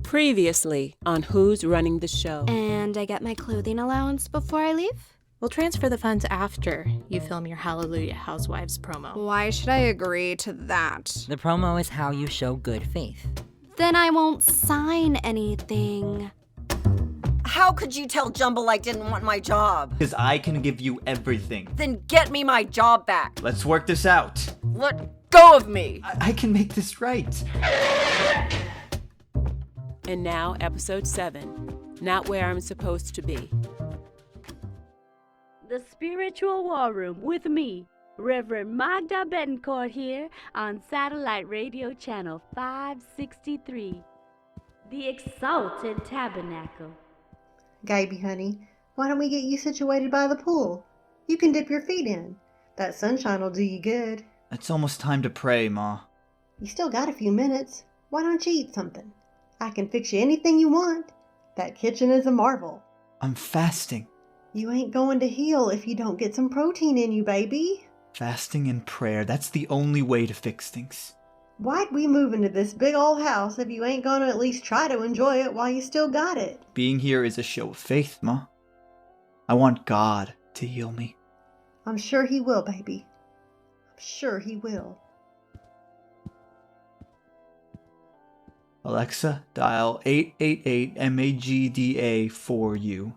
Previously on Who's Running the Show. And I get my clothing allowance before I leave? We'll transfer the funds after you film your Hallelujah Housewives promo. Why should I agree to that? The promo is how you show good faith. Then I won't sign anything. How could you tell Jumble I didn't want my job? Because I can give you everything. Then get me my job back. Let's work this out. Let go of me. I can make this right. And now, episode 7, Not Where I'm Supposed to Be. The Spiritual War Room with me, Reverend Magda Bentencort here on Satellite Radio Channel 563. The Exalted Tabernacle. Gaby, honey, why don't we get you situated by the pool? You can dip your feet in. That sunshine will do you good. It's almost time to pray, Ma. You still got a few minutes. Why don't you eat something? I can fix you anything you want. That kitchen is a marvel. I'm fasting. You ain't going to heal if you don't get some protein in you, baby. Fasting and prayer, that's the only way to fix things. Why'd we move into this big old house if you ain't gonna at least try to enjoy it while you still got it? Being here is a show of faith, Ma. I want God to heal me. I'm sure he will, baby. I'm sure he will. Alexa, dial 888-MAGDA for you.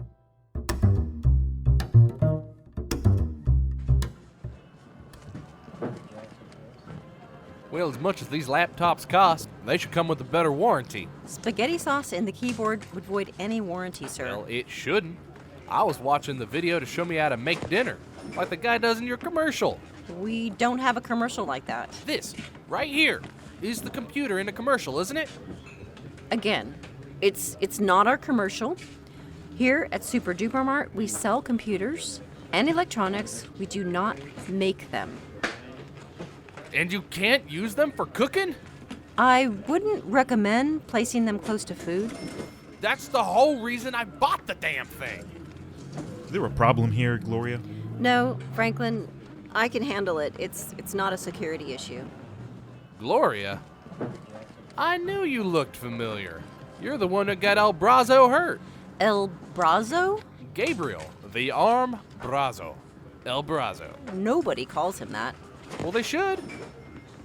Well, as much as these laptops cost, they should come with a better warranty. Spaghetti sauce in the keyboard would void any warranty, sir. Well, it shouldn't. I was watching the video to show me how to make dinner, like the guy does in your commercial. We don't have a commercial like that. This, right here, is the computer in a commercial, isn't it? Again, it's not our commercial. Here at Super Duper Mart, we sell computers and electronics. We do not make them. And you can't use them for cooking? I wouldn't recommend placing them close to food. That's the whole reason I bought the damn thing. Is there a problem here, Gloria? No, Franklin, I can handle it. It's not a security issue. Gloria? I knew you looked familiar. You're the one that got El Brazo hurt. El Brazo? Gabriel, the arm Brazo. El Brazo. Nobody calls him that. Well, they should.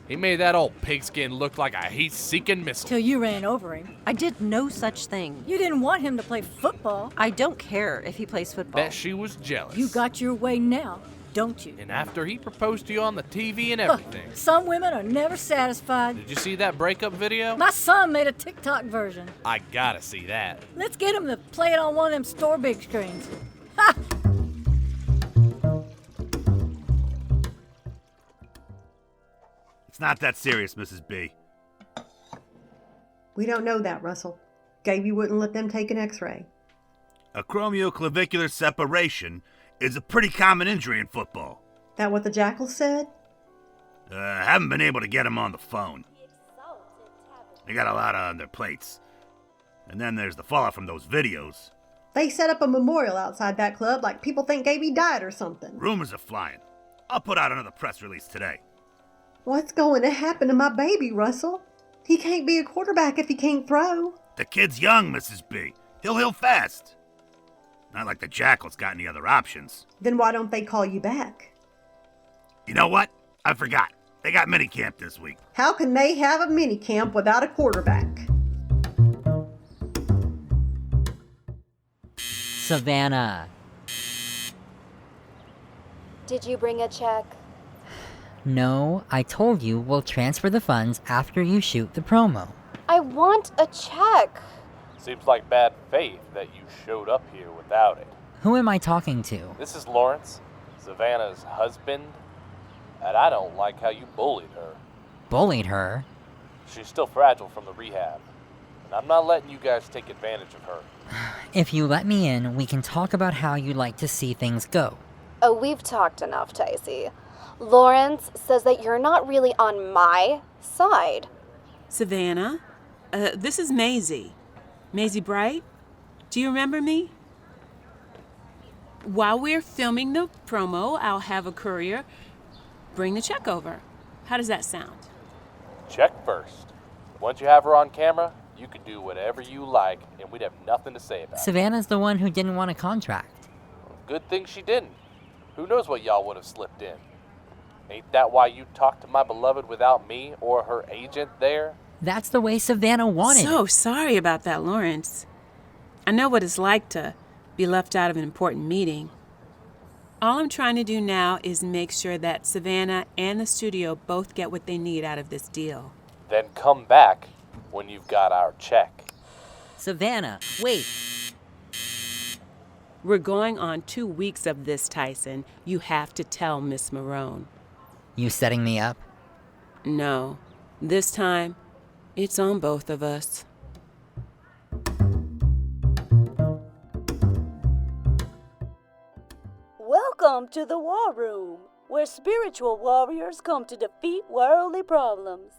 He made that old pigskin look like a heat-seeking missile. Till you ran over him. I did no such thing. You didn't want him to play football. I don't care if he plays football. Bet she was jealous. You got your way now, don't you? And after he proposed to you on the TV and everything. Some women are never satisfied. Did you see that breakup video? My son made a TikTok version. I gotta see that. Let's get him to play it on one of them store big screens. Ha! It's not that serious, Mrs. B. We don't know that, Russell. Gaby wouldn't let them take an x-ray. Acromioclavicular separation is a pretty common injury in football. That what the Jackal said? Haven't been able to get him on the phone. They got a lot on their plates. And then there's the fallout from those videos. They set up a memorial outside that club like people think Gaby died or something. Rumors are flying. I'll put out another press release today. What's going to happen to my baby, Russell? He can't be a quarterback if he can't throw. The kid's young, Mrs. B. He'll heal fast. Not like the Jackal's got any other options. Then why don't they call you back? You know what? I forgot. They got minicamp this week. How can they have a minicamp without a quarterback? Savannah. Did you bring a check? No, I told you we'll transfer the funds after you shoot the promo. I want a check. Seems like bad faith that you showed up here without it. Who am I talking to? This is Lawrence, Savannah's husband, and I don't like how you bullied her. Bullied her? She's still fragile from the rehab, and I'm not letting you guys take advantage of her. If you let me in, we can talk about how you'd like to see things go. Oh, we've talked enough, Tyson. Lawrence says that you're not really on my side. Savannah, this is Mazie. Mazie Bright? Do you remember me? While we're filming the promo, I'll have a courier bring the check over. How does that sound? Check first. Once you have her on camera, you could do whatever you like, and we'd have nothing to say about it. Savannah's the one who didn't want a contract. Good thing she didn't. Who knows what y'all would have slipped in? Ain't that why you talked to my beloved without me or her agent there? That's the way Savannah wanted. So sorry about that, Lawrence. I know what it's like to be left out of an important meeting. All I'm trying to do now is make sure that Savannah and the studio both get what they need out of this deal. Then come back when you've got our check. Savannah, wait. We're going on 2 weeks of this, Tyson. You have to tell Miss Marone. You setting me up? No. This time, it's on both of us. Welcome to the War Room, where spiritual warriors come to defeat worldly problems.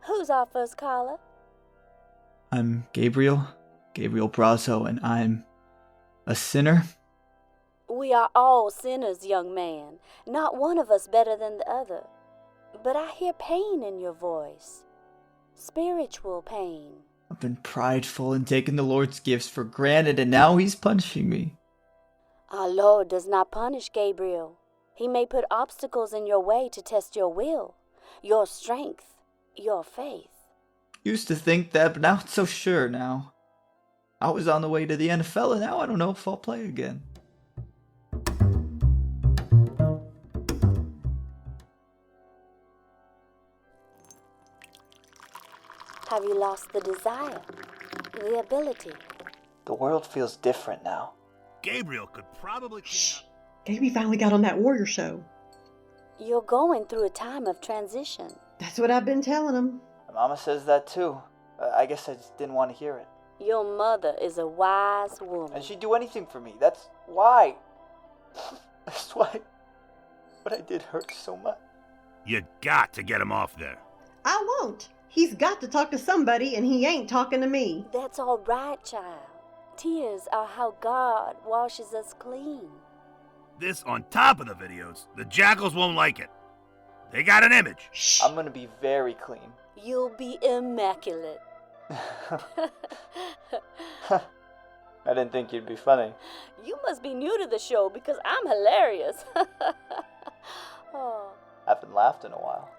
Who's our first caller? I'm Gabriel Brazo, and I'm a sinner. We are all sinners, young man. Not one of us better than the other. But I hear pain in your voice. Spiritual pain. I've been prideful and taken the Lord's gifts for granted, and now he's punishing me. Our Lord does not punish, Gabriel. He may put obstacles in your way to test your will, your strength, your faith. Used to think that, but not so sure now. I was on the way to the NFL, and now I don't know if I'll play again. Have you lost the desire, the ability? The world feels different now. Gabriel could probably clean up. Gaby finally got on that warrior show. You're going through a time of transition. That's what I've been telling him. My mama says that too. I guess I just didn't want to hear it. Your mother is a wise woman. And she'd do anything for me. That's why. That's why what I did hurt so much. You got to get him off there. I won't. He's got to talk to somebody, and he ain't talking to me. That's all right, child. Tears are how God washes us clean. This on top of the videos. The jackals won't like it. They got an image. Shh. I'm gonna be very clean. You'll be immaculate. I didn't think you'd be funny. You must be new to the show because I'm hilarious. Oh. I haven't laughed in a while.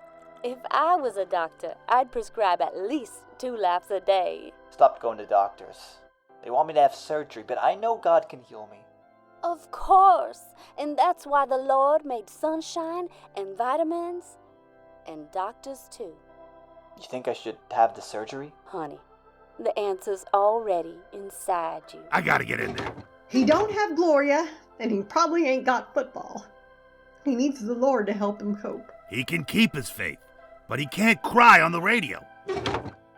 If I was a doctor, I'd prescribe at least 2 laughs a day. Stopped going to doctors. They want me to have surgery, but I know God can heal me. Of course. And that's why the Lord made sunshine and vitamins and doctors too. You think I should have the surgery? Honey, the answer's already inside you. I gotta get in there. He don't have Gloria, and he probably ain't got football. He needs the Lord to help him cope. He can keep his faith, but he can't cry on the radio.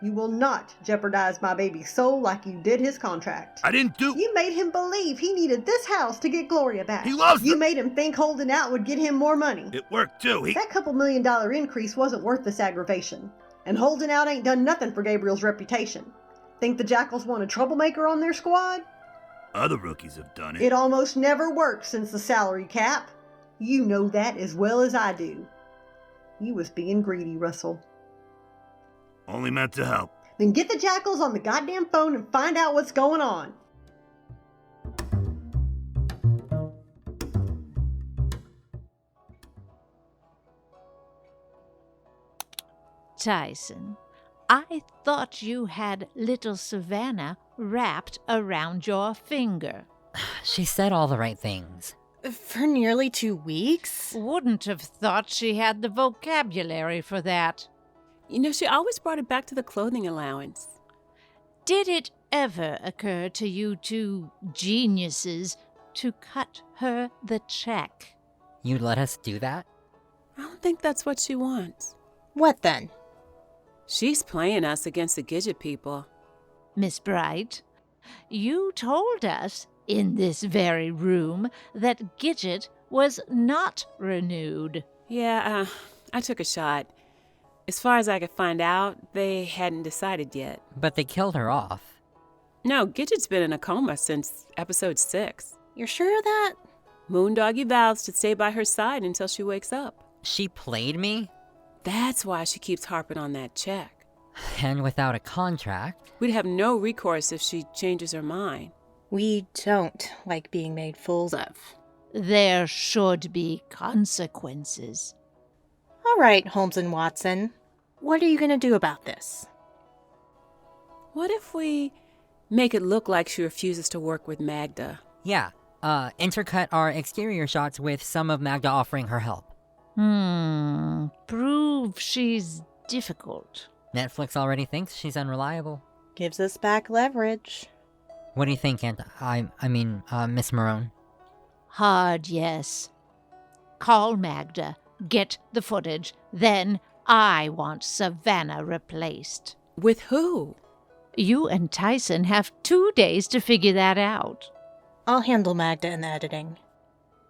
You will not jeopardize my baby's soul like you did his contract. I didn't do... You made him believe he needed this house to get Gloria back. He loves You her. made him think holding out would get him more money. It worked too. That $2 million increase wasn't worth this aggravation. And holding out ain't done nothing for Gabriel's reputation. Think the Jackals want a troublemaker on their squad? Other rookies have done it. It almost never worked since the salary cap. You know that as well as I do. You was being greedy, Russell. Only meant to help. Then get the Jackals on the goddamn phone and find out what's going on. Tyson, I thought you had little Savannah wrapped around your finger. She said all the right things. For nearly 2 weeks? Wouldn't have thought she had the vocabulary for that. You know, she always brought it back to the clothing allowance. Did it ever occur to you two geniuses to cut her the check? You'd let us do that? I don't think that's what she wants. What then? She's playing us against the Gidget people. Miss Bright, you told us in this very room that Gidget was not renewed. Yeah, I took a shot. As far as I could find out, they hadn't decided yet. But they killed her off. No, Gidget's been in a coma since episode 6. You're sure of that? Moondoggy vows to stay by her side until she wakes up. She played me? That's why she keeps harping on that check. And without a contract... We'd have no recourse if she changes her mind. We don't like being made fools of. There should be consequences. All right, Holmes and Watson. What are you going to do about this? What if we make it look like she refuses to work with Magda? Yeah, intercut our exterior shots with some of Magda offering her help. Prove she's difficult. Netflix already thinks she's unreliable. Gives us back leverage. What do you think, Miss Marone? Hard yes. Call Magda, get the footage, then I want Savannah replaced. With who? You and Tyson have 2 days to figure that out. I'll handle Magda in the editing.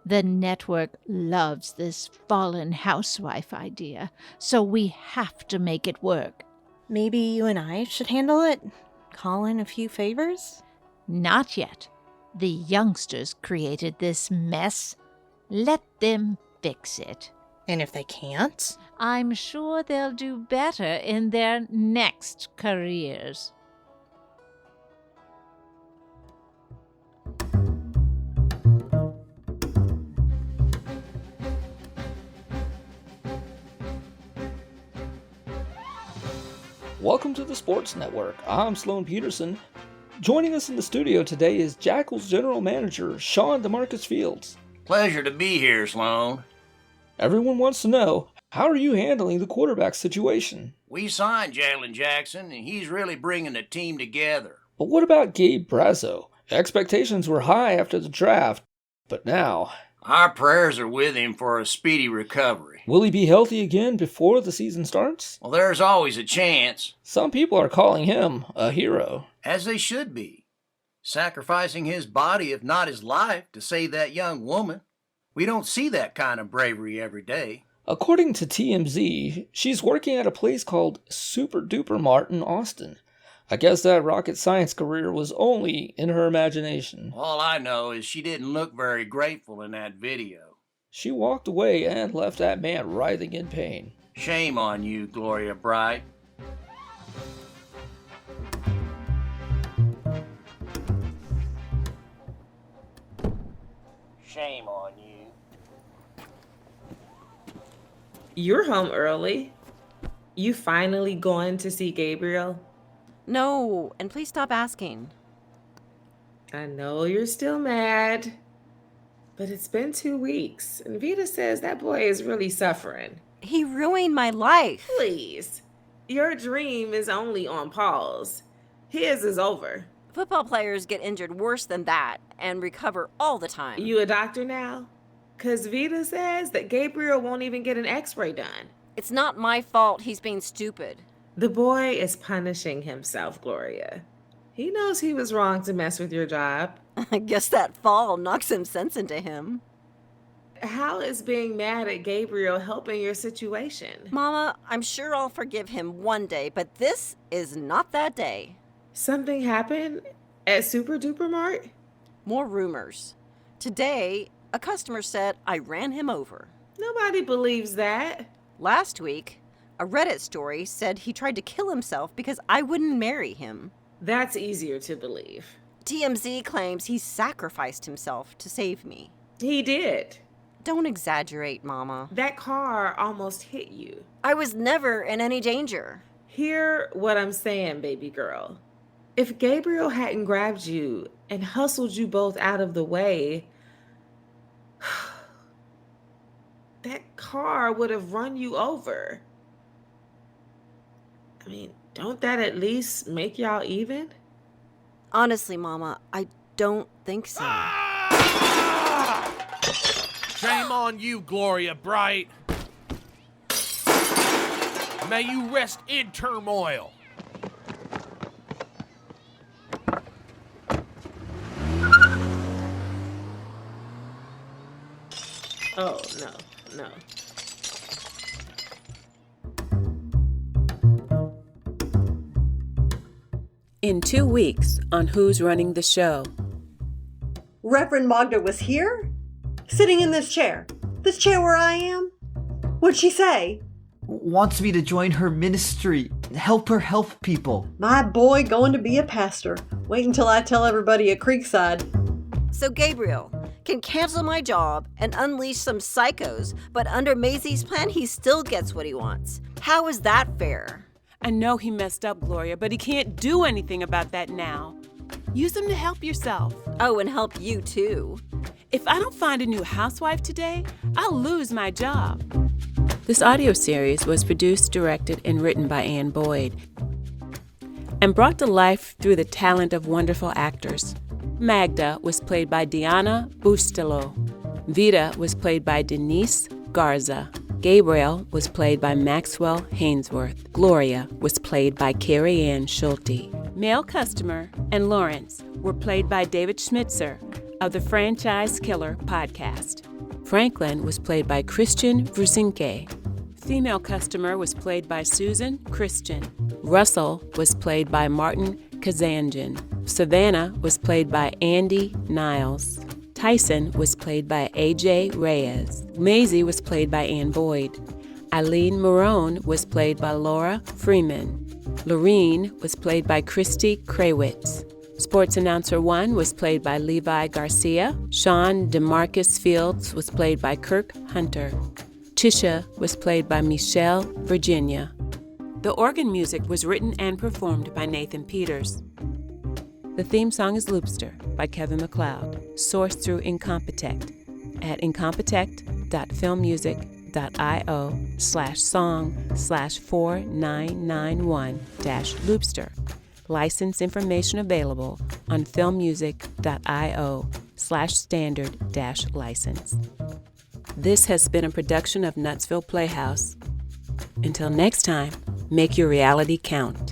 The network loves this fallen housewife idea, so we have to make it work. Maybe you and I should handle it? Call in a few favors? Not yet. The youngsters created this mess. Let them fix it. And if they can't? I'm sure they'll do better in their next careers. Welcome to the Sports Network. I'm Sloan Peterson. Joining us in the studio today is Jackal's general manager, Sean DeMarcus Fields. Pleasure to be here, Sloan. Everyone wants to know, how are you handling the quarterback situation? We signed Jalen Jackson, and he's really bringing the team together. But what about Gabe Brazo? Expectations were high after the draft, but now... Our prayers are with him for a speedy recovery. Will he be healthy again before the season starts? Well, there's always a chance. Some people are calling him a hero. As they should be. Sacrificing his body, if not his life, to save that young woman. We don't see that kind of bravery every day. According to TMZ, she's working at a place called Super Duper Mart in Austin. I guess that rocket science career was only in her imagination. All I know is she didn't look very grateful in that video. She walked away and left that man writhing in pain. Shame on you, Gloria Bright. Shame on you. You're home early. You finally going to see Gabriel? No, and please stop asking. I know you're still mad, but it's been 2 weeks, and Vita says that boy is really suffering. He ruined my life. Please. Your dream is only on pause. His is over. Football players get injured worse than that and recover all the time. You a doctor now? 'Cause Vita says that Gabriel won't even get an x-ray done. It's not my fault he's being stupid. The boy is punishing himself, Gloria. He knows he was wrong to mess with your job. I guess that fall knocked some sense into him. How is being mad at Gabriel helping your situation? Mama, I'm sure I'll forgive him one day, but this is not that day. Something happened at Super Duper Mart? More rumors. Today, a customer said I ran him over. Nobody believes that. Last week, a Reddit story said he tried to kill himself because I wouldn't marry him. That's easier to believe. TMZ claims he sacrificed himself to save me. He did. Don't exaggerate, Mama. That car almost hit you. I was never in any danger. Hear what I'm saying, baby girl. If Gabriel hadn't grabbed you and hustled you both out of the way, that car would have run you over. I mean, don't that at least make y'all even? Honestly, Mama, I don't think so. Shame on you, Gloria Bright. May you rest in turmoil. Oh, no. In 2 weeks on Who's Running the Show. Reverend Magda was here? Sitting in this chair where I am? What'd she say? Wants me to join her ministry. help her help people. My boy going to be a pastor. Wait until I tell everybody at Creekside. So Gabriel can cancel my job and unleash some psychos, but under Mazie's plan, he still gets what he wants. How is that fair? I know he messed up, Gloria, but he can't do anything about that now. Use him to help yourself. Oh, and help you too. If I don't find a new housewife today, I'll lose my job. This audio series was produced, directed, and written by Ann Boyd and brought to life through the talent of wonderful actors. Magda was played by Diana Bustelo. Vita was played by Denise Garza. Gabriel was played by Maxwell Hainsworth. Gloria was played by Carrie Ann Schulte. Male Customer and Lawrence were played by David Schmitzer of the Franchise Killer podcast. Franklin was played by Christian Vrzinke. Female Customer was played by Susan Christian. Russell was played by Martin Kazanjian. Savannah was played by Andy Niles. Tyson was played by A.J. Reyes. Mazie was played by Ann Boyd. Eileen Marone was played by Laura Freeman. Lorene was played by Christy Krawitz. Sports Announcer 1 was played by Levi Garcia. Sean DeMarcus Fields was played by Kirk Hunter. Tisha was played by Michelle Virginia. The organ music was written and performed by Nathan Peters. The theme song is Loopster by Kevin MacLeod, sourced through Incompetech at incompetech.filmmusic.io/song/4991-Loopster. License information available on filmmusic.io/standard-license. This has been a production of Nutsville Playhouse. Until next time, make your reality count.